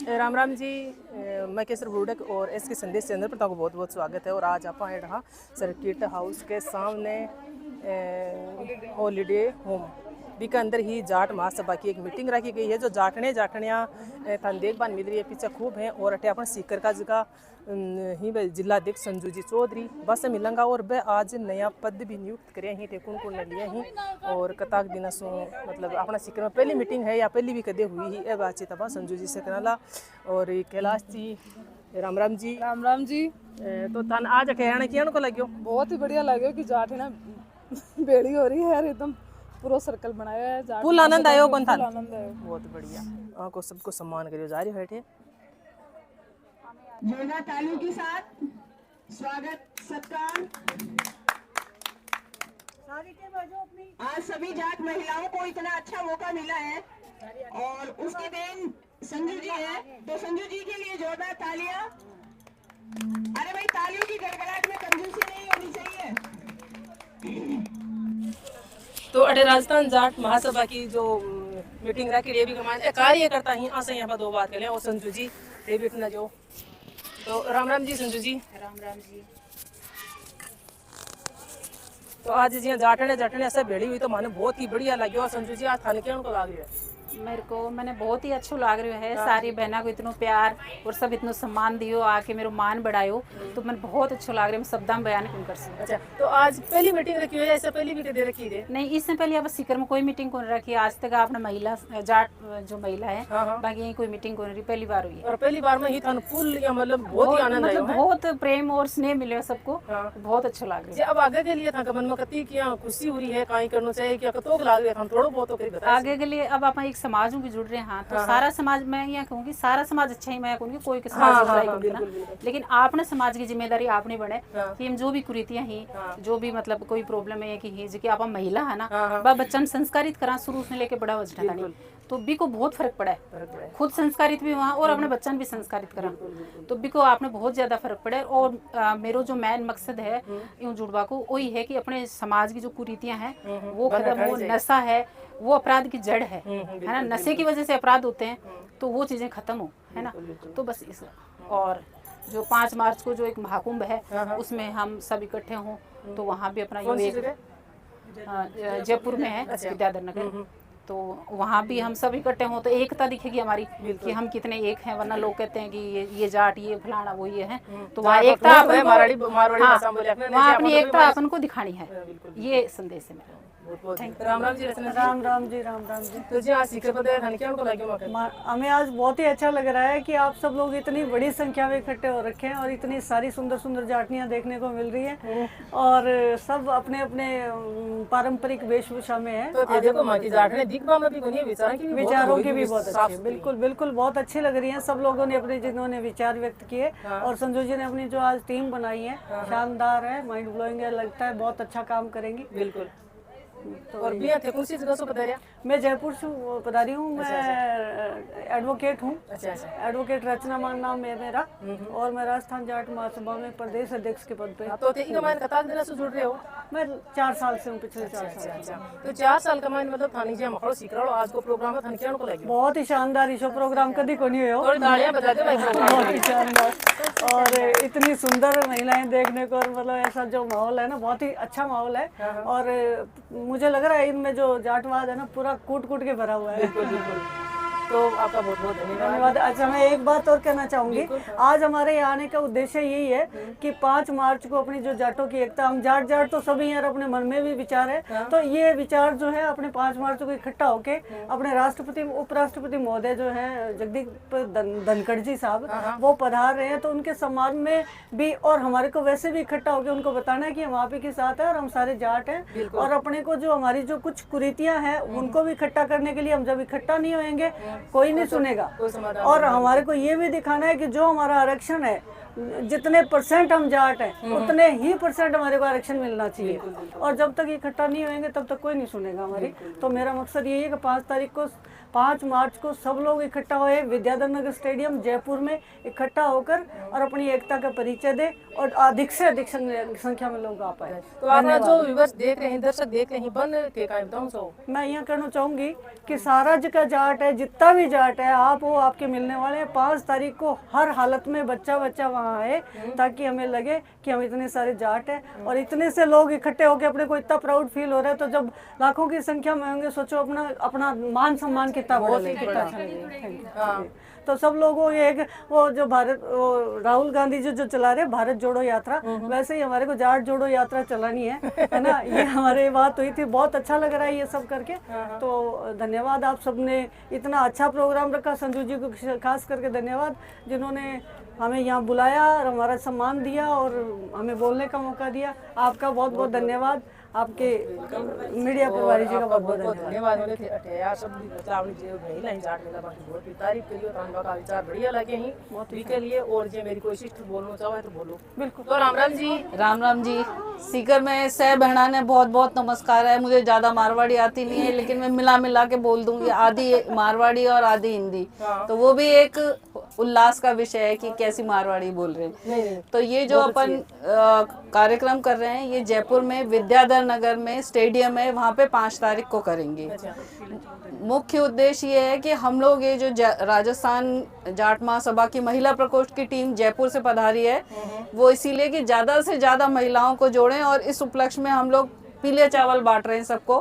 राम राम जी। मैं केसर बुरुडक और एसके संदेश चैनल पर आपको बहुत बहुत स्वागत है। और आज आप आए रहा सर्किट हाउस के सामने हॉलीडे होम बी के अंदर ही जाट महासभा की एक मीटिंग रखी गई है। जो जाटनियाँ थान देखभाल मिल रही है पीछे खूब है। और अटे अपन सीकर का जगह ही जिलाध्यक्ष संजू जी चौधरी बस मिलंगा। और वह आज नया पद भी नियुक्त करे ही टेकुन को न लिए ही। और कताक दिन सो मतलब अपना सीकर में पहली मीटिंग है या पहली भी कदे हुई ही ए बातचीत अब संजू जी से करला। और कैलाश जी राम राम जी। राम राम जी। तो थान आज ठहराने किया को लग्यो बहुत ही बढ़िया लगे कि जाट है ना बेड़ी हो रही है एकदम पूरा सर्कल बनाया है जाट। फुल आनंद आयो कौन था? आनंद आयो। बहुत बढ़िया। आपको सबको सम्मान करियो जा रही बैठे जोरदार तालियों के साथ स्वागत सत्कार। आज सभी जाट महिलाओं को इतना अच्छा मौका मिला है और उसकी देन संजू जी है, तो संजू जी के लिए जोरदार तालियां। अरे भाई तालियों की गड़गड़ाहट में कंजूसी नहीं होनी चाहिए। तो अटे राजस्थान जाट महासभा की जो मीटिंग रखी है भी कमान कार्यकर्ता ही आसे यहाँ पर दो बात करें। और संजू जी ये भी इतना जो तो राम राम जी संजू जी। राम राम जी। तो आज जी जाटने ऐसे भेड़ी हुई तो माने बहुत ही बढ़िया लगे। और संजू जी आज थाने के को लाग रही है मैंने बहुत ही अच्छो लाग रही है। सारी बहना को इतना प्यार और सब इतना सम्मान दियो आके मेरो मान बढ़ायो तो मैंने बहुत अच्छो लाग रहा है। मैं शब्द में बयान नहीं कर सकती। अच्छा तो आज पहली मीटिंग रखी हुई है, ऐसे पहली भी दे रखी है? नहीं, इससे पहले अब सीकर में कोई मीटिंग कौन रखी आज तक। आपने महिला जाट जो महिला है बाकी यही कोई मीटिंग कौन रही, पहली बार हुई है। और पहली बार में ही थान फुल या मतलब बहुत ही आनंद आया, बहुत प्रेम और स्नेह मिले सबको। बहुत अच्छा लाग रहा है। अब आगे के लिए था मन में कती क्या खुशी हो रही है काई करना चाहिए क्या कतो लाग रहा था थोड़ा बहुत तो करी बता। आगे के लिए अब आप एक समाज में जुड़ रहे हैं तो सारा समाज मैं यहाँ कहूँगी सारा समाज अच्छा ही मैं कहूँगी कोई समाज लेकिन आपने समाज की जिम्मेदारी आपने बने कि हम जो भी कुरीतियां ही जो भी मतलब कोई प्रॉब्लम है कि जी आप महिला है ना वह बच्चन संस्कारित करा शुरू से लेके बड़ा वजटा नहीं तो बी को बहुत फर्क पड़ा है। खुद संस्कारित भी वहाँ और अपने बच्चन भी संस्कारित करा तो बी को आपने बहुत ज्यादा फर्क पड़ा है। और मेरो जो मेन मकसद है यूं जुड़वा को वही है कि अपने समाज की जो कुरीतियां हैं वो खत्म हो। नशा है वो अपराध की जड़ है ना। नशे की वजह से अपराध होते हैं तो वो चीजें खत्म हो है ना। तो बस इस और जो 5 मार्च को जो एक महाकुंभ है उसमें हम सब इकट्ठे हों तो वहाँ भी अपना जयपुर में है विद्याधर नगर तो वहाँ भी हम सब इकट्ठे हों तो एकता दिखेगी हमारी कि हम कितने एक हैं। वरना लोग कहते हैं कि ये जाट ये फलाना वो ये है तो वहाँ एकता वहाँ अपनी एकता अपन को दिखानी है। ये संदेश है मेरा। राम राम जी रचना। राम राम जी। राम राम जी। तो जी आज सीकर पता है क्या उनको लगे हमें आज बहुत ही अच्छा लग रहा है कि आप सब लोग इतनी बड़ी संख्या में इकट्ठे हो रखे हैं और इतनी सारी सुंदर सुंदर जाटनियां देखने को मिल रही है और सब अपने अपने पारंपरिक वेशभूषा में है। तो देखो मां की जाटने दिखवा में भी बनी विचारों की भी बहुत अच्छी है। बिल्कुल बिल्कुल बहुत अच्छी लग रही है। सब लोगों ने अपने जिन्होंने विचार व्यक्त किए और संजू जी ने अपनी जो आज टीम बनाई है शानदार है, माइंड ब्लोइंग है, लगता है बहुत अच्छा काम करेंगी। बिल्कुल। तो और भी थे कौन सी जगह से पधारिया? मैं जयपुर से पधारी हूँ। मैं एडवोकेट हूँ। एडवोकेट रचना मान नाम है मेरा और मैं राजस्थान जाट महासभा में प्रदेश अध्यक्ष के पद पे। तो कताक दिन से जुड़ रहे हो? मैं 4 साल से हूँ, पिछले 4 साल। तो 4 साल का मतलब थानी जी मखड़ो सीख रहा आज को प्रोग्राम है थानी क्या को लगे बहुत ही शानदार इशो प्रोग्राम कभी को नहीं हो। थोड़ी तालियां बजा दे भाई। बहुत ही शानदार और इतनी सुंदर महिलाएं देखने को और मतलब ऐसा जो माहौल है ना बहुत ही अच्छा माहौल है। और मुझे लग रहा है इनमें जो जाटवाद है ना पूरा कूट कूट के भरा हुआ है। बिल्कुल बिल्कुल। तो आपका बहुत बहुत धन्यवाद। अच्छा मैं एक बात और कहना चाहूंगी। आज हमारे यहाँ आने का उद्देश्य यही है कि 5 मार्च को अपनी जो जाटों की एकता, हम जाट तो सभी यार अपने मन में भी विचार है तो ये विचार जो है अपने 5 मार्च को इकट्ठा होके अपने राष्ट्रपति उपराष्ट्रपति महोदय जो है जगदीप धनखड़ जी साहब वो पधार रहे हैं तो उनके सम्मान में भी और हमारे को वैसे भी इकट्ठा होकर उनको बताना है कि हम आप ही के साथ है और हम सारे जाट हैं और अपने को जो हमारी जो कुछ कुरीतियां हैं उनको भी इकट्ठा करने के लिए हम जब इकट्ठा नहीं होंगे कोई नहीं सुनेगा। और हमारे को ये भी दिखाना है कि जो हमारा आरक्षण है जितने % हम जाट हैं उतने ही % हमारे को आरक्षण मिलना चाहिए और जब तक इकट्ठा नहीं होंगे तब तक कोई नहीं सुनेगा हमारी। तो मेरा मकसद यही है कि 5 तारीख को 5 मार्च को सब लोग इकट्ठा हुए विद्याधर नगर स्टेडियम जयपुर में इकट्ठा होकर और अपनी एकता का परिचय दे और अधिक से अधिक संख्या में लोग आ पाए। तो आप जो व्यूअर्स देख रहे हैं, दर्शक देख रहे हैं, बन के काय बताऊं सो मैं यहाँ कहना चाहूंगी कि सारा का जाट है, जितना भी जाट है, आप वो आपके मिलने वाले हैं। 5 तारीख को हर हालत में बच्चा वहाँ आए ताकि हमें लगे कि हम इतने सारे जाट हैं और इतने से लोग इकट्ठे होकर अपने को इतना प्राउड फील हो रहा है। तो जब लाखों की संख्या में होंगे, सोचो अपना अपना मान सम्मान कितना बढ़ेगा। तो सब लोगों ये एक वो जो राहुल गांधी जो चला रहे भारत जोड़ो यात्रा, वैसे ही हमारे को जाट जोड़ो यात्रा चलानी है ना। ये हमारे बात हुई थी, बहुत अच्छा लग रहा है ये सब करके। तो धन्यवाद आप सबने, इतना अच्छा प्रोग्राम रखा। संजू जी को खास करके धन्यवाद जिन्होंने हमें यहाँ बुलाया और हमारा सम्मान दिया और हमें बोलने का मौका दिया। आपका बहुत बहुत धन्यवाद। आपके मीडिया प्रभारी जी का बहुत बहुत धन्यवाद। होने थे अठया सब बतावनी जे नहीं लाइन जाट में बाकी बहुत तारीफ करियो, तान का विचार बढ़िया लगे ही बहुत के लिए। और जे मेरी कोशिश तो बोलना चाहे तो बोलो। बिल्कुल। तो राम राम जी। राम राम जी। सीकर में सह बहना ने बहुत बहुत नमस्कार है। मुझे ज्यादा मारवाड़ी आती नहीं है, लेकिन मैं मिला के बोल दूंगी, आधी मारवाड़ी और आधी हिंदी। तो वो भी एक उल्लास का विषय है कि कैसी मारवाड़ी बोल रहे हैं। तो ये जो अपन कार्यक्रम कर रहे हैं, ये जयपुर में विद्याधर नगर में स्टेडियम है, वहाँ पे 5 तारीख को करेंगे। मुख्य उद्देश्य ये है कि हम लोग ये जो राजस्थान जाट महासभा की महिला प्रकोष्ठ की टीम जयपुर से पधारी है, वो इसीलिए कि ज्यादा से ज्यादा महिलाओं को जोड़ें। और इस उपलक्ष्य में हम लोग पीले चावल बांट रहे हैं सबको।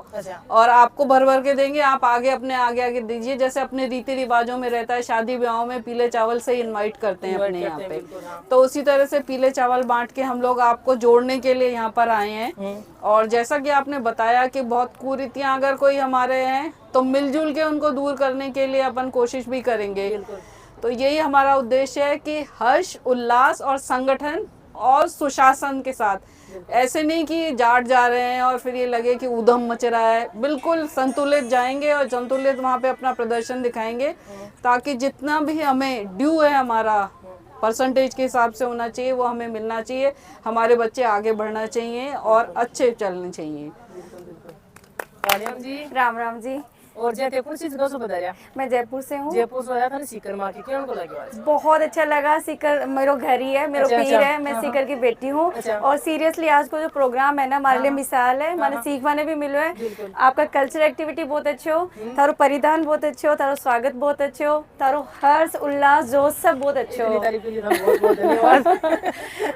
और आपको भर भर के देंगे, आप आगे आगे दीजिए। जैसे अपने रीति रिवाजों में रहता है, शादी ब्याहों में पीले चावल से ही इनवाइट करते हैं अपने यहाँ पे। तो उसी तरह से पीले चावल बांट के हम लोग आपको जोड़ने के लिए यहाँ पर आए हैं। और जैसा कि आपने बताया कि बहुत कुरीतियां अगर कोई हमारे हैं तो मिलजुल के उनको दूर करने के लिए अपन कोशिश भी करेंगे। तो यही हमारा उद्देश्य है कि हर्ष, उल्लास और संगठन और सुशासन के साथ, ऐसे नहीं कि जाट जा रहे हैं और फिर ये लगे कि ऊधम मच रहा है। बिल्कुल संतुलित जाएंगे और संतुलित वहाँ पे अपना प्रदर्शन दिखाएंगे, ताकि जितना भी हमें ड्यू है, हमारा परसेंटेज के हिसाब से होना चाहिए, वो हमें मिलना चाहिए। हमारे बच्चे आगे बढ़ना चाहिए और अच्छे चलने चाहिए। राम राम जी। और जयपुर कौन सी जगह से बता रहा? मैं जयपुर से हूँ। जयपुर से आया था ना सीकर माँ की, क्या उनको लगे? बहुत अच्छा लगा। सीकर मेरा घर ही है, मेरा पीर है, मैं सीकर की बेटी हूँ। और सीरियसली आज को जो प्रोग्राम है ना, हमारे लिए मिसाल है, हमारे सीखवाने भी मिलो है। आपका कल्चर एक्टिविटी बहुत अच्छे हो, थारो परिधान बहुत अच्छे हो, थारो स्वागत बहुत अच्छे हो, थारो हर्ष उल्लास जोश सब बहुत अच्छे हो।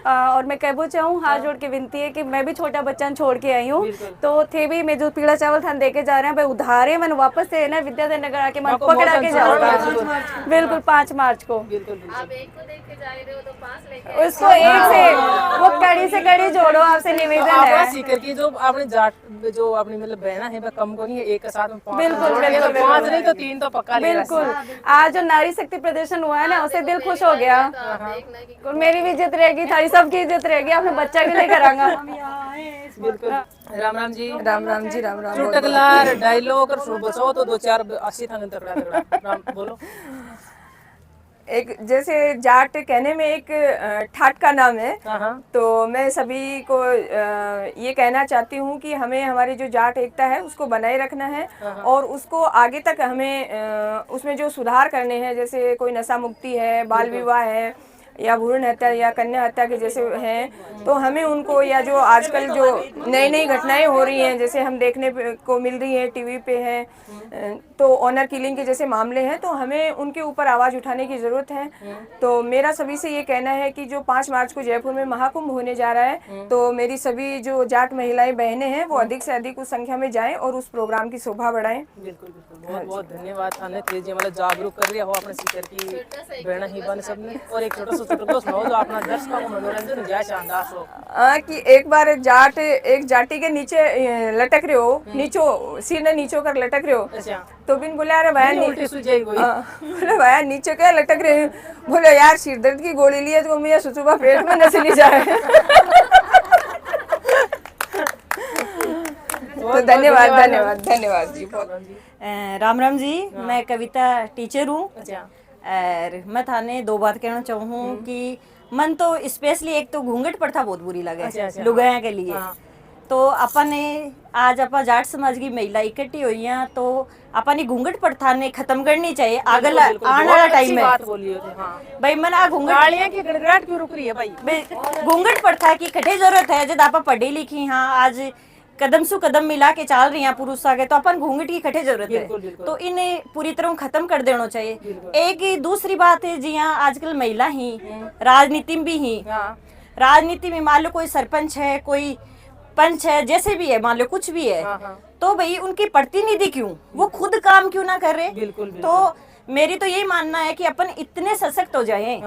और मैं कहना चाहूँ, हाथ जोड़ के विनती है कि मैं भी छोटा बच्चा छोड़ के आई हूँ, तो थे भी मैं जो पीला चावल थान दे के जा रहे हैं भाई उधारे, मैंने वापस से ना विद्याधर नगर आके मैं पकड़ा के जाऊंगा। बिल्कुल 5 मार्च को। आप एक को देख के जा रहे हो तो 5 लेके उसको एक से वो कड़ी से कड़ी जोड़ो, आपसे निवेदन है। सीकर की जो आपने जाट जो अपनी मतलब बहना है, कम को नहीं है, एक के साथ में 5। बिल्कुल 5 नहीं तो 3 तो पक्का। बिल्कुल। आज जो नारी शक्ति प्रदर्शन हुआ है ना, उससे दिल खुश हो गया। और मेरी भी इज्जत रहेगी, थारी सबकी इज्जत रहेगी, अपने बच्चा के लिए करांगा। बिल्कुल। राम राम जी। राम राम जी। राम राम। चुटकला डायलॉग और बचाओ तो 2-4 80 था तगड़ा राम बोलो। एक जैसे जाट कहने में एक ठाट का नाम है, तो मैं सभी को ये कहना चाहती हूँ कि हमें हमारी जो जाट एकता है उसको बनाए रखना है और उसको आगे तक हमें उसमें जो सुधार करने हैं, जैसे कोई नशा मुक्ति है, बाल विवाह है या भ्रूण हत्या या कन्या हत्या के जैसे हैं, तो हमें उनको, या जो आजकल जो नई नई घटनाएं हो रही हैं जैसे हम देखने को मिल रही हैं, टीवी पे है, तो ऑनर किलिंग के जैसे मामले हैं, तो हमें उनके ऊपर आवाज़ उठाने की ज़रूरत है। तो मेरा सभी से ये कहना है कि जो 5 मार्च को जयपुर में महाकुंभ होने जा रहा है, तो मेरी सभी जो जाट महिलाएं बहनें हैं वो अधिक से अधिक उस संख्या में जाएं और उस प्रोग्राम की शोभा बढ़ाएं। बिल्कुल बिल्कुल, बहुत बहुत धन्यवाद। थाने तेजी मतलब जागरूक कर रहा हो अपने सीकर की बहना ही बन सबने। और एक छोटा सा चुटकुला सुनाओ जो अपना दर्शकों को मनोरंजन जाए शानदार हो। कि एक बार एक जाटी के नीचे लटक रहे हो, नीचो सिर ने नीचो कर लटक रहे हो, तो बिन बोले अरे भैया बोले भैया नीचे क्या लटक रहे हैं, बोले यार सिर दर्द की गोली लिए तो मेरा सुसुबा पेट में न चली जाए। तो धन्यवाद धन्यवाद धन्यवाद जी। राम राम जी। मैं कविता टीचर हूँ और मैं थाने 2 बात कहना चाहूँ कि मन तो स्पेशली एक तो घूंघट प्रथा बहुत बुरी लगे लुगाया के लिए, तो अपन ने आज आप जाट समाज की महिला इकट्ठी हुई हैं, तो अपन ने घूंघट प्रथा ने खत्म करनी चाहिए। आगे आने वाला टाइम में भाई मन आ घूंघट की गड़गड़ाहट क्यों रुक रही है भाई? घूंघट प्रथा की कटे जरूरत है। जब आप पढ़ी लिखी हाँ, आज कदम से कदम मिला के चल रही हैं पुरुष आगे, तो अपन घूंघट की कटे जरूरत है, तो इन्हें पूरी तरह खत्म कर देना चाहिए। एक दूसरी बात है जी हाँ, आजकल महिला ही राजनीति में भी ही, राजनीति में मान लो कोई सरपंच है, कोई पंच है, जैसे भी है, मान लो कुछ भी है, तो भाई उनकी प्रतिनिधि क्यों, वो खुद काम क्यों ना कर रहे? तो मेरी तो यही मानना है कि अपन इतने सशक्त हो जाएं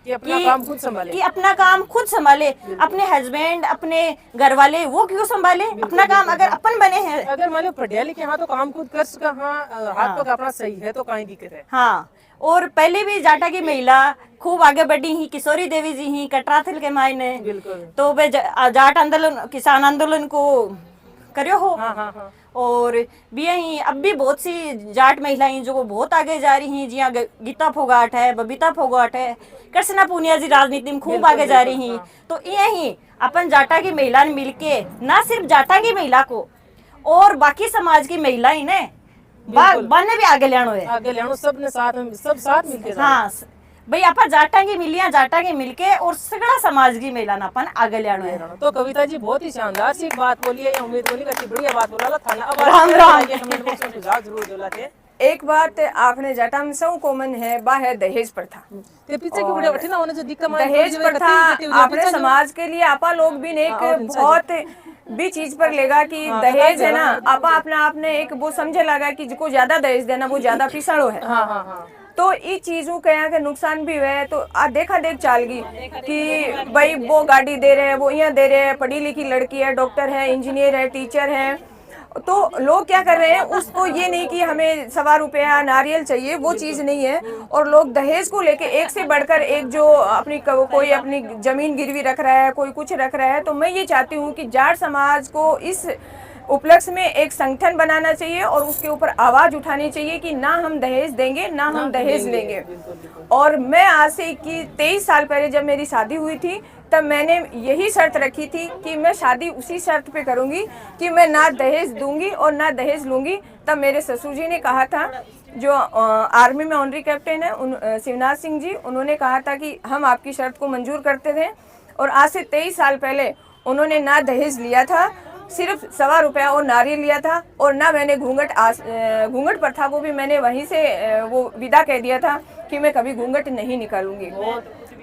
कि अपना काम खुद संभाले, कि अपना काम खुद संभाले। अपने हस्बैंड, अपने घर वाले वो क्यों संभाले? अपना काम अगर अपन बने हैं, अगर मान लो पढ़िया लिखे हाँ तो काम खुद कर सका, हाँ हाथ पग अपना सही है तो कहीं दिक्कत है। हाँ, और पहले भी जाटा की महिला खूब आगे बढ़ी ही, किशोरी देवी जी ही कटराथिल के मायने, तो वे जाट आंदोलन, किसान आंदोलन को करियो हो। और भी यही अब भी बहुत सी जाट महिलाएं जो बहुत आगे जा रही हैं, जिया गीता फोगाट है, बबीता फोगाट है, कृष्णा पूनिया जी राजनीति में खूब आगे जा रही हैं। तो यही अपन जाटा की महिला ने मिलके, ना सिर्फ जाटा की महिला को और बाकी समाज की महिलाएं ने बने भी आगे लेनो है, आगे लेनो, सब ने साथ में, सब साथ मिलके। हाँ भाई आप जाटा की मिलिया, जाटा के मिलके और सगड़ा समाज की महिला ना अपन आगे लेनो है। तो कविता जी बहुत ही शानदार सी बात बोली है, उम्मीद बोली कि बढ़िया बात बोला थाना। अब राम राम। कमेंट बॉक्स में सुझाव जरूर देला थे। एक बात आपने जाटा में सब कॉमन है, बा है दहेज प्रथा। ते पीछे की वीडियो बैठी ना होने जो दिक्कत दहेज प्रथा अपने समाज के लिए आपा लोग भी ने एक बहुत भी चीज पर लेगा कि दहेज है ना, आपा अपने आप ने एक वो समझे लगा कि जिसको ज्यादा दहेज देना वो ज्यादा पिसड़ो है। तो ये चीजों के यहाँ के नुकसान भी हुए। तो देखा देख चालगी कि भाई वो गाड़ी दे रहे हैं, वो यहाँ दे रहे हैं, पढ़ी लिखी लड़की है, डॉक्टर है, इंजीनियर है, टीचर है, तो लोग क्या कर रहे हैं, उसको ये नहीं कि हमें ₹1 नारियल चाहिए, वो चीज नहीं है। और लोग दहेज को लेके एक से बढ़कर एक, जो अपनी कोई अपनी जमीन गिरवी रख रहा है, कोई कुछ रख रहा है। तो मैं ये चाहती हूँ कि जाट समाज को इस उपलक्ष्य में एक संगठन बनाना चाहिए और उसके ऊपर आवाज उठानी चाहिए कि ना हम दहेज देंगे, ना हम दहेज लेंगे। और मैं आज से 23 साल पहले जब मेरी शादी हुई थी, तब मैंने यही शर्त रखी थी कि मैं शादी उसी शर्त पे करूंगी कि मैं ना दहेज दूंगी और ना दहेज लूंगी। तब मेरे ससुर जी ने कहा था, जो आर्मी में ऑनरी कैप्टन है शिवनाथ सिंह जी, उन्होंने कहा था कि हम आपकी शर्त को मंजूर करते थे। और आज से 23 साल पहले उन्होंने ना दहेज लिया था, सिर्फ ₹1 और नारियल लिया था। और ना मैंने घूंघट प्रथा को भी मैंने वहीं से वो विदा कह दिया था कि मैं कभी घूंघट नहीं निकालूंगी।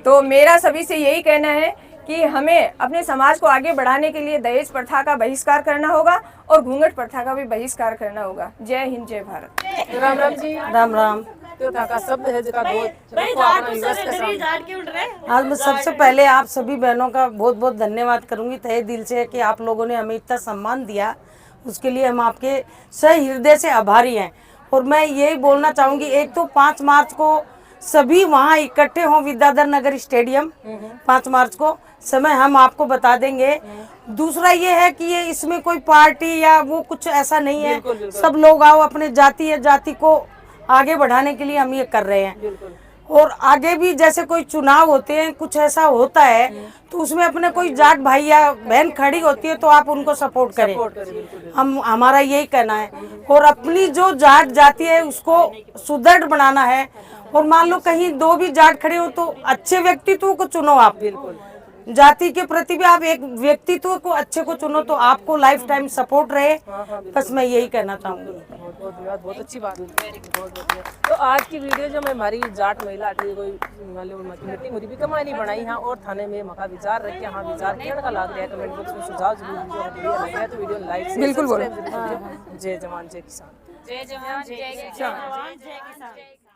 तो मेरा सभी से यही कहना है कि हमें अपने समाज को आगे बढ़ाने के लिए दहेज प्रथा का बहिष्कार करना होगा और घूंघट प्रथा का भी बहिष्कार करना होगा। जय हिंद, जय भारत। राम राम जी। राम राम। तो का शब्द है जगह आज मैं सबसे पहले आप सभी बहनों का बहुत बहुत धन्यवाद करूंगी तहे दिल से कि आप लोगों ने हमें इतना सम्मान दिया, उसके लिए हम आपके सही हृदय से आभारी हैं। और मैं यही बोलना चाहूंगी, एक तो 5 मार्च को सभी वहाँ इकट्ठे हों विद्याधर नगर स्टेडियम, 5 मार्च को समय हम आपको बता देंगे। दूसरा ये है कि ये इसमें कोई पार्टी या वो कुछ ऐसा नहीं है, सब लोग आओ, अपने जाति को आगे बढ़ाने के लिए हम ये कर रहे हैं। और आगे भी जैसे कोई चुनाव होते हैं, कुछ ऐसा होता है तो उसमें अपने कोई जाट भाई या बहन खड़ी होती है तो आप उनको सपोर्ट करें। हमारा यही कहना है। और अपनी जो जाट जाति है उसको सुदृढ़ बनाना है। और मान लो कहीं 2 भी जाट खड़े हो तो अच्छे व्यक्तित्व को चुनो आप। जाति के प्रति भी आप एक व्यक्तित्व को अच्छे को चुनो तो आपको लाइफ टाइम सपोर्ट रहे। बस मैं यही कहना चाहूंगी। बहुत धन्यवाद, बहुत अच्छी बात बहुत तो आज की वीडियो जो मैं हमारी जाट महिला कोई मीटिंग होती भी कमानी बनाई हाँ और थाने में मका विचार रखे हाँ विचार क्या का लाग रहा है कमेंट बॉक्स में सुझाव जरूर तो वीडियो लाइक बिल्कुल। जय जवान जय किसान। जय जवान जय किसान।